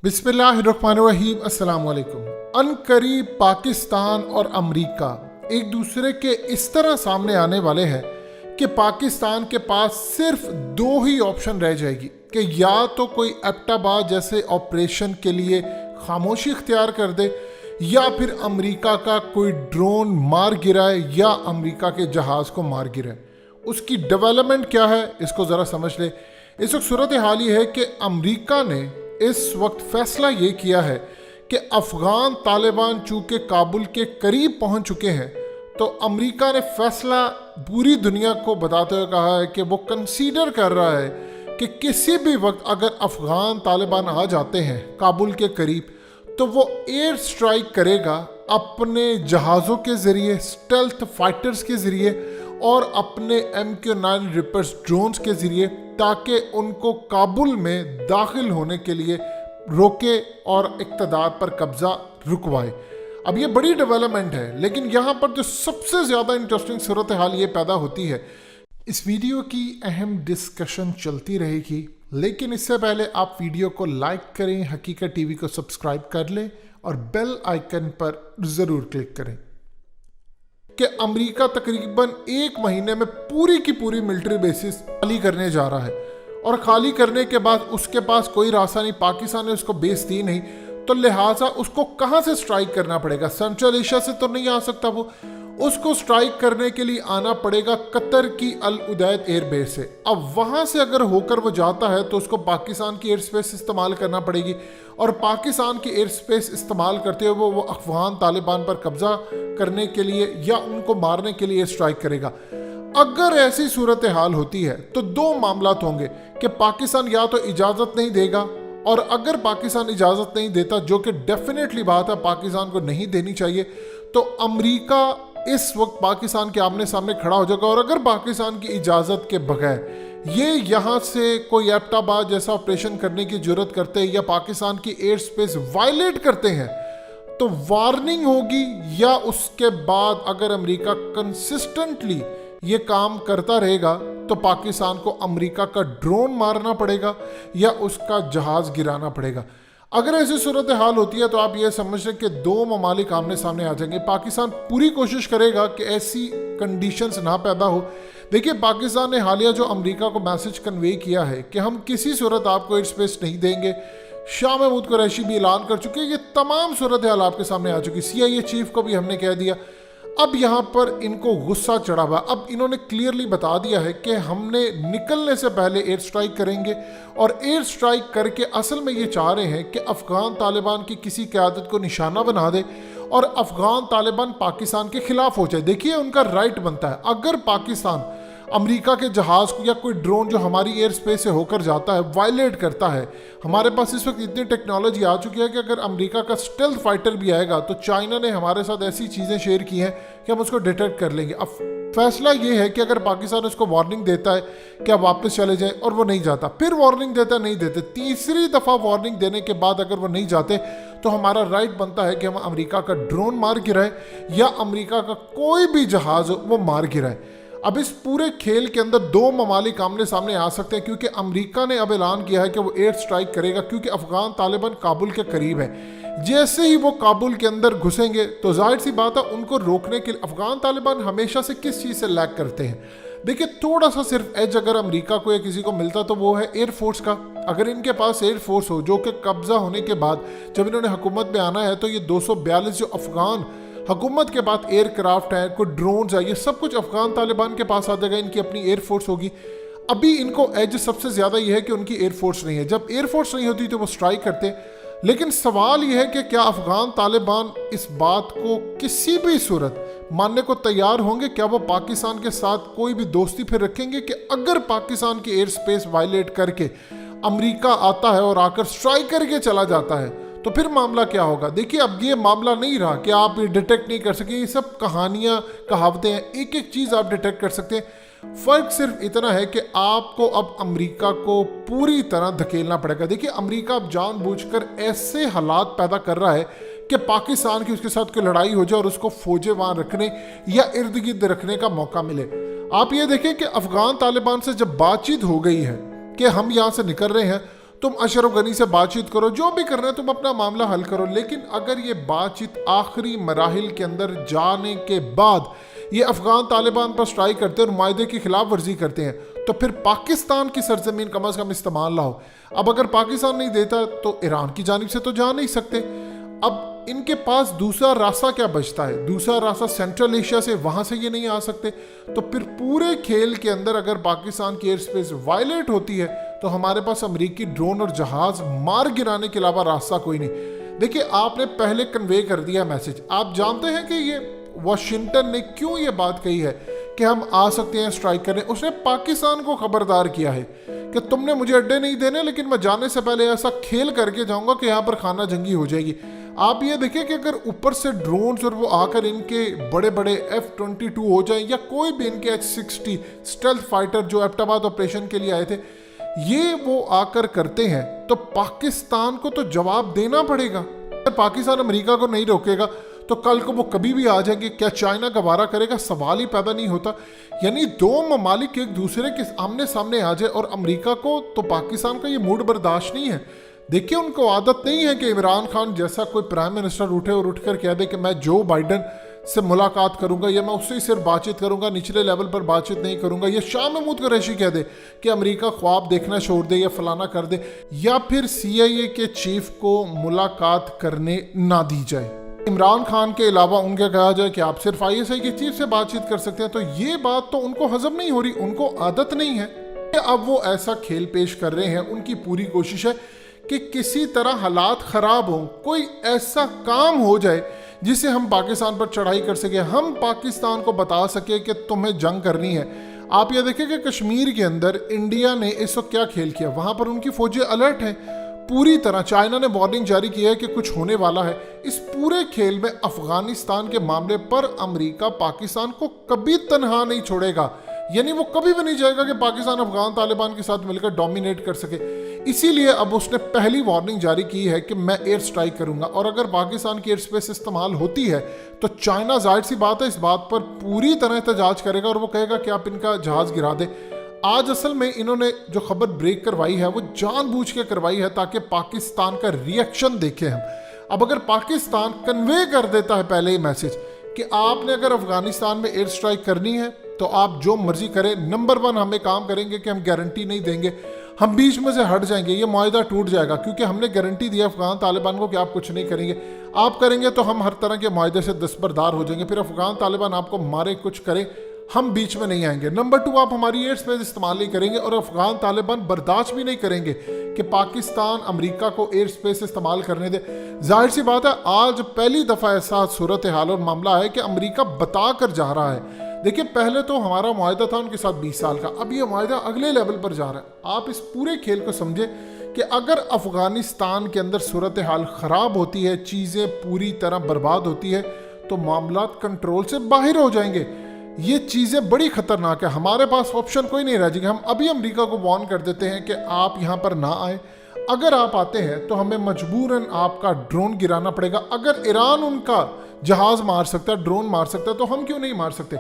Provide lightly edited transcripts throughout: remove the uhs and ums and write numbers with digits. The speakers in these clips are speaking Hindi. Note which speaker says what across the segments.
Speaker 1: बिस्मिल्लाहिर्रहमानिर्रहीम अस्सलाम वालेकुम। अनकरीब पाकिस्तान और अमेरिका एक दूसरे के इस तरह सामने आने वाले हैं कि पाकिस्तान के पास सिर्फ दो ही ऑप्शन रह जाएगी कि या तो कोई एबटाबाद जैसे ऑपरेशन के लिए खामोशी इख्तियार कर दे या फिर अमेरिका का कोई ड्रोन मार गिराए या अमेरिका के जहाज़ को मार गिराए। उसकी डेवलपमेंट क्या है इसको ज़रा समझ ले। इस वक्त सूरत हाल ये है कि अमेरिका ने इस वक्त फैसला ये किया है कि अफ़गान तालिबान चूँकि काबुल के करीब पहुंच चुके हैं तो अमेरिका ने फैसला पूरी दुनिया को बताते हुए कहा है कि वो कंसीडर कर रहा है कि किसी भी वक्त अगर अफ़गान तालिबान आ जाते हैं काबुल के करीब तो वो एयर स्ट्राइक करेगा अपने जहाज़ों के ज़रिए, स्टेल्थ फाइटर्स के ज़रिए और अपने MQ-9 रिपर्स ड्रोन्स के ज़रिए, ताकि उनको काबुल में दाखिल होने के लिए रोके और इक़्तिदार पर कब्ज़ा रुकवाए। अब ये बड़ी डेवलपमेंट है, लेकिन यहाँ पर जो सबसे ज़्यादा इंटरेस्टिंग सूरत हाल ये पैदा होती है। इस वीडियो की अहम डिस्कशन चलती रहेगी, लेकिन इससे पहले आप वीडियो को लाइक करें, हकीकत टीवी को सब्सक्राइब कर लें और बेल आइकन पर ज़रूर क्लिक करें कि अमेरिका तकरीबन एक महीने में पूरी की पूरी मिलिट्री बेसिस खाली करने जा रहा है और खाली करने के बाद उसके पास कोई रास्ता नहीं, पाकिस्तान ने उसको बेस दी नहीं, तो लिहाजा उसको कहाँ से स्ट्राइक करना पड़ेगा? सेंट्रल एशिया से तो नहीं आ सकता, वो उसको स्ट्राइक करने के लिए आना पड़ेगा कतर की अल उदैद एयरबेस से। अब वहाँ से अगर होकर वो जाता है तो उसको पाकिस्तान की एयर स्पेस इस्तेमाल करना पड़ेगी और पाकिस्तान की एयर स्पेस इस्तेमाल करते हुए वो अफ़गान तालिबान पर कब्जा करने के लिए या उनको मारने के लिए स्ट्राइक करेगा। अगर ऐसी सूरत हाल होती है तो दो मामलात होंगे कि पाकिस्तान या तो इजाज़त नहीं देगा, और अगर पाकिस्तान इजाज़त नहीं देता, जो कि डेफिनेटली बात है पाकिस्तान को नहीं देनी चाहिए, तो अमेरिका इस वक्त पाकिस्तान के आमने सामने खड़ा हो जाएगा। और अगर पाकिस्तान की इजाज़त के बगैर ये यहाँ से कोई एबटाबाद जैसा ऑपरेशन करने की जरूरत करते हैं या पाकिस्तान की एयर स्पेस वायलेट करते हैं तो वार्निंग होगी, या उसके बाद अगर अमेरिका कंसिस्टेंटली ये काम करता रहेगा तो पाकिस्तान को अमेरिका का ड्रोन मारना पड़ेगा या उसका जहाज़ गिराना पड़ेगा। अगर ऐसी सूरत हाल होती है तो आप ये समझ लें कि दो ममालिक आमने सामने आ जाएंगे। पाकिस्तान पूरी कोशिश करेगा कि ऐसी कंडीशंस ना पैदा हो। देखिए, पाकिस्तान ने हालिया जो अमेरिका को मैसेज कन्वे किया है कि हम किसी सूरत आपको एयर स्पेस नहीं देंगे, शाह महमूद कुरैशी भी ऐलान कर चुके हैं, ये तमाम सूरत हाल आपके सामने आ चुकी। CIA चीफ को भी हमने कह दिया। अब यहाँ पर इनको गुस्सा चढ़ा हुआ। अब इन्होंने क्लियरली बता दिया है कि हमने निकलने से पहले एयर स्ट्राइक करेंगे, और एयर स्ट्राइक करके असल में ये चाह रहे हैं कि अफ़गान तालिबान की किसी क़यादत को निशाना बना दे और अफ़गान तालिबान पाकिस्तान के ख़िलाफ़ हो जाए। देखिए, उनका राइट बनता है। अगर पाकिस्तान अमेरिका के जहाज़ को या कोई ड्रोन जो हमारी एयर स्पेस से होकर जाता है वायलेट करता है, हमारे पास इस वक्त इतनी टेक्नोलॉजी आ चुकी है कि अगर अमेरिका का स्टेल्थ फाइटर भी आएगा तो चाइना ने हमारे साथ ऐसी चीज़ें शेयर की हैं कि हम उसको डिटेक्ट कर लेंगे। अब फैसला ये है कि अगर पाकिस्तान उसको वार्निंग देता है कि आप वापस चले जाएं और वो नहीं जाता, फिर वार्निंग देता नहीं देते, तीसरी दफ़ा वार्निंग देने के बाद अगर वो नहीं जाते तो हमारा राइट बनता है कि हम अमेरिका का ड्रोन मार गिराए या अमेरिका का कोई भी जहाज़ वो मार गिराए। अब इस पूरे खेल के अंदर दो ममालिक आमने सामने आ सकते हैं, क्योंकि अमेरिका ने अब ऐलान किया है कि वो एयर स्ट्राइक करेगा, क्योंकि अफ़गान तालिबान काबुल के करीब है। जैसे ही वो काबुल के अंदर घुसेंगे तो जाहिर सी बात है उनको रोकने के लिए अफ़गान तालिबान हमेशा से किस चीज़ से लैग करते हैं। देखिए, थोड़ा सा सिर्फ एज अगर अमेरिका को या किसी को मिलता तो वो है एयरफोर्स का। अगर इनके पास एयरफोर्स हो, जो कि कब्जा होने के बाद जब इन्होंने हुकूमत में आना है तो ये 242 जो अफ़गान हुकूमत के बाद एयरक्राफ्ट है, कोई ड्रोन्स है, ये सब कुछ अफ़गान तालिबान के पास आ जाएगा। इनकी अपनी एयरफोर्स होगी। अभी इनको एज सबसे ज़्यादा ये है कि उनकी एयरफोर्स नहीं है। जब एयरफोर्स नहीं होती तो वो स्ट्राइक करते। लेकिन सवाल ये है कि क्या अफ़गान तालिबान इस बात को किसी भी सूरत मानने को तैयार होंगे? क्या वो पाकिस्तान के साथ कोई भी दोस्ती फिर रखेंगे कि अगर पाकिस्तान की एयर स्पेस वायलेट करके अमेरिका आता है और आकर स्ट्राइक करके चला जाता है तो फिर मामला क्या होगा? देखिए, अब ये मामला नहीं रहा कि आप ये डिटेक्ट नहीं कर सके। ये सब कहानियाँ कहावतें हैं, एक एक चीज़ आप डिटेक्ट कर सकते हैं। फ़र्क सिर्फ इतना है कि आपको अब अमेरिका को पूरी तरह धकेलना पड़ेगा। देखिए, अमेरिका अब जानबूझकर ऐसे हालात पैदा कर रहा है कि पाकिस्तान की उसके साथ कोई लड़ाई हो जाए और उसको फौजें वहाँ रखने या इर्द गिर्द रखने का मौका मिले। आप ये देखें कि अफ़गान तालिबान से जब बातचीत हो गई है कि हम यहाँ से निकल रहे हैं, तुम अशरफ गनी से बातचीत करो, जो भी करना है तुम अपना मामला हल करो। लेकिन अगर ये बातचीत आखिरी मराहिल के अंदर जाने के बाद ये अफगान तालिबान पर स्ट्राइक करते हैं और मायदे की खिलाफ वर्जी करते हैं, तो फिर पाकिस्तान की सरजमीन कम अज़ कम इस्तेमाल लाओ। अब अगर पाकिस्तान नहीं देता तो ईरान की जानिब से तो जा नहीं सकते। अब इनके पास दूसरा रास्ता क्या बचता है? दूसरा रास्ता सेंट्रल एशिया से, वहां से ये नहीं आ सकते। तो फिर पूरे खेल के अंदर अगर पाकिस्तान की एयर स्पेस वायलेट होती है तो हमारे पास अमेरिकी ड्रोन और जहाज मार गिराने के अलावा रास्ता कोई नहीं। देखिए, आपने पहले कन्वे कर दिया मैसेज। आप जानते हैं कि ये वाशिंगटन ने क्यों ये बात कही है कि हम आ सकते हैं स्ट्राइक करने। उसने पाकिस्तान को खबरदार किया है कि तुमने मुझे अड्डे नहीं देने, लेकिन मैं जाने से पहले ऐसा खेल करके जाऊंगा कि यहाँ पर खाना जंगी हो जाएगी। आप ये देखिए कि अगर ऊपर से ड्रोन्स और वो आकर इनके बड़े बड़े F-22 हो जाए या कोई भी इनके H-60 स्टेल्थ फाइटर जो एबटाबाद ऑपरेशन के लिए आए थे, ये वो आकर करते हैं तो पाकिस्तान को तो जवाब देना पड़ेगा। अगर पाकिस्तान अमेरिका को नहीं रोकेगा तो कल को वो कभी भी आ जाएंगे। क्या चाइना गवारा करेगा? सवाल ही पैदा नहीं होता। यानी दो ममालिक एक दूसरे के आमने सामने आ जाए और अमेरिका को तो पाकिस्तान का ये मूड बर्दाश्त नहीं है। देखिए, उनको आदत नहीं है कि इमरान खान जैसा कोई प्राइम मिनिस्टर उठे और उठकर कह दे कि मैं जो बाइडन से मुलाकात करूंगा या मैं उससे सिर्फ बातचीत करूंगा, निचले लेवल पर बातचीत नहीं करूंगा। या शाह महमूद कुरैशी कह दे कि अमेरिका ख्वाब देखना छोड़ दे या फलाना कर दे, या फिर CIA के चीफ को मुलाकात करने ना दी जाए। इमरान खान के अलावा उनके कहा जाए कि आप सिर्फ ISI के चीफ से बातचीत कर सकते हैं, तो ये बात तो उनको हजम नहीं हो रही, उनको आदत नहीं है। अब वो ऐसा खेल पेश कर रहे हैं। उनकी पूरी कोशिश है कि किसी तरह हालात खराब हो, कोई ऐसा काम हो जाए जिससे हम पाकिस्तान पर चढ़ाई कर सके, हम पाकिस्तान को बता सके कि तुम्हें जंग करनी है। आप ये देखें कि कश्मीर के अंदर इंडिया ने इस वक्त क्या खेल किया, वहां पर उनकी फौजें अलर्ट हैं पूरी तरह। चाइना ने वार्निंग जारी की है कि कुछ होने वाला है। इस पूरे खेल में अफगानिस्तान के मामले पर अमेरिका पाकिस्तान को कभी तनहा नहीं छोड़ेगा। यानी वो कभी भी नहीं चाहेगा कि पाकिस्तान अफगान तालिबान के साथ मिलकर डोमिनेट कर सके। इसीलिए अब उसने पहली वार्निंग जारी की है कि मैं एयर स्ट्राइक करूंगा, और अगर पाकिस्तान की एयर स्पेस इस्तेमाल होती है तो चाइना जाहिर सी बात है इस बात पर पूरी तरह एहतजाज करेगा और वो कहेगा कि आप इनका जहाज गिरा दे। आज असल में इन्होंने जो खबर ब्रेक करवाई है वो जानबूझ के करवाई है ताकि पाकिस्तान का रिएक्शन देखें हम। अब अगर पाकिस्तान कन्वे कर देता है पहले ही मैसेज कि आपने अगर अफगानिस्तान में एयर स्ट्राइक करनी है तो आप जो मर्जी करें, नंबर 1 हमें काम करेंगे कि हम गारंटी नहीं देंगे, हम बीच में से हट जाएंगे, ये मुआहिदा टूट जाएगा, क्योंकि हमने गारंटी दी अफगान तालिबान को कि आप कुछ नहीं करेंगे। आप करेंगे तो हम हर तरह के मुआहिदे से दस्तबरदार हो जाएंगे, फिर अफगान तालिबान आपको मारे कुछ करे, हम बीच में नहीं आएंगे। नंबर 2, आप हमारी एयर स्पेस इस्तेमाल नहीं करेंगे और अफगान तालिबान बर्दाश्त भी नहीं करेंगे कि पाकिस्तान अमेरिका को एयर स्पेस इस्तेमाल करने दे। जाहिर सी बात है आज पहली दफ़ा ऐसा सूरत हाल और मामला है कि अमेरिका बता कर जा रहा है। देखिए, पहले तो हमारा मुआहिदा था उनके साथ 20 साल का, अब ये मुआहिदा अगले लेवल पर जा रहा है। आप इस पूरे खेल को समझे कि अगर अफगानिस्तान के अंदर सूरत हाल ख़राब होती है, चीज़ें पूरी तरह बर्बाद होती है, तो मामला कंट्रोल से बाहर हो जाएंगे। ये चीज़ें बड़ी ख़तरनाक है। हमारे पास ऑप्शन कोई नहीं रह जाएगा। हम अभी अमेरिका को वार्न कर देते हैं कि आप यहाँ पर ना आए, अगर आप आते हैं तो हमें मजबूरन आपका ड्रोन गिराना पड़ेगा। अगर ईरान उनका जहाज मार सकता है, ड्रोन मार सकता है, तो हम क्यों नहीं मार सकते?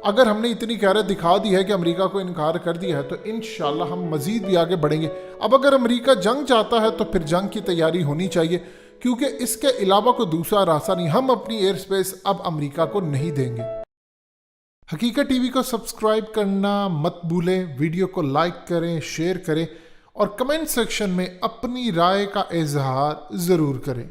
Speaker 1: अगर हमने इतनी गैरत दिखा दी है कि अमेरिका को इनकार कर दिया है तो इंशाल्लाह हम मजीद भी आगे बढ़ेंगे। अब अगर अमेरिका जंग चाहता है तो फिर जंग की तैयारी होनी चाहिए, क्योंकि इसके अलावा कोई दूसरा रास्ता नहीं। हम अपनी एयर स्पेस अब अमेरिका को नहीं देंगे। हकीकत टीवी को सब्सक्राइब करना मत भूलें, वीडियो को लाइक करें, शेयर करें और कमेंट सेक्शन में अपनी राय का इजहार ज़रूर करें।